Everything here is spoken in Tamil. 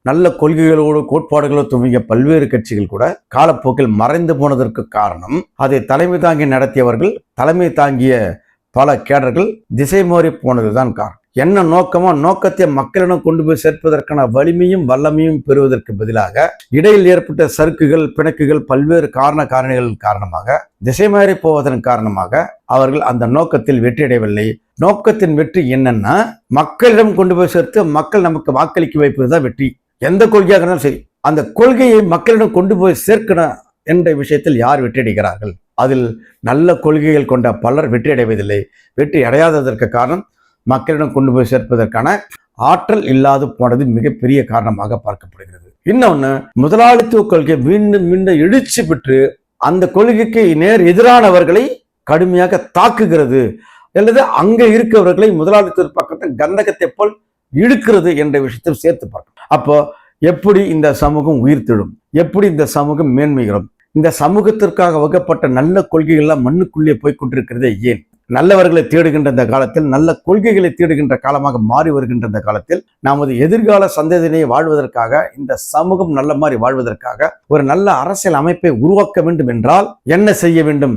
நல்ல கொள்கைகளோடு கோட்பாடுகளோடு துவங்கிய பல்வேறு கட்சிகள் கூட காலப்போக்கில் மறைந்து போனதற்கு காரணம் அதை தலைமை தாங்கி நடத்தியவர்கள், தலைமை தாங்கிய பல கேடர்கள் திசை மாறி போனதுதான் காரணம். என்ன நோக்கமோ நோக்கத்தை மக்களிடம் கொண்டு போய் சேர்ப்பதற்கான வலிமையும் வல்லமையும் பெறுவதற்கு பதிலாக இடையில் ஏற்பட்ட சறுக்குகள், பிணக்குகள், பல்வேறு காரணிகள் காரணமாக திசை மாறி போவதன் காரணமாக அவர்கள் அந்த நோக்கத்தில் வெற்றியடையவில்லை. நோக்கத்தின் வெற்றி என்னன்னா, மக்களிடம் கொண்டு போய் சேர்த்து மக்கள் நமக்கு வாக்களிக்க வைப்பதுதான் வெற்றி. எந்த கொள்கையாக இருந்தாலும் சரி, அந்த கொள்கையை மக்களிடம் கொண்டு போய் சேர்க்கணும் என்ற விஷயத்தில் யார் வெற்றியடைகிறார்கள்? அதில் நல்ல கொள்கைகள் கொண்ட பலர் வெற்றியடைவதில்லை. வெற்றி அடையாததற்கு காரணம் மக்களிடம் கொண்டு போய் சேர்ப்பதற்கான ஆற்றல் இல்லாது போனது மிகப்பெரிய காரணமாக பார்க்கப்படுகிறது. இன்னொன்று, முதலாளித்துவ கொள்கை மீண்டும் மீண்டும் எழுச்சி பெற்று அந்த கொள்கைக்கு நேர் எதிரானவர்களை கடுமையாக தாக்குகிறது, அல்லது அங்க இருக்கிறவர்களை முதலாளித்துவ பக்கத்தை கந்தகத்தை போல் இழுக்கிறது என்ற விஷயத்தில் சேர்த்து பார்க்கணும். அப்போ எப்படி இந்த சமூகம் உயிர்த்தெழும்? எப்படி இந்த சமூகம் மேன்மைகளும்? இந்த சமூகத்திற்காக வகுக்கப்பட்ட நல்ல கொள்கைகள்லாம் மண்ணுக்குள்ளே போய்கொண்டிருக்கிறதே ஏன்? நல்லவர்களை தேடுகின்ற இந்த காலத்தில், நல்ல கொள்கைகளை தேடுகின்ற காலமாக மாறி வருகின்ற இந்த காலத்தில், நமது எதிர்கால சந்ததியினை வாழ்வதற்காக, இந்த சமூகம் நல்ல மாதிரி வாழ்வதற்காக ஒரு நல்ல அரசியல் அமைப்பை உருவாக்க வேண்டும் என்றால் என்ன செய்ய வேண்டும்?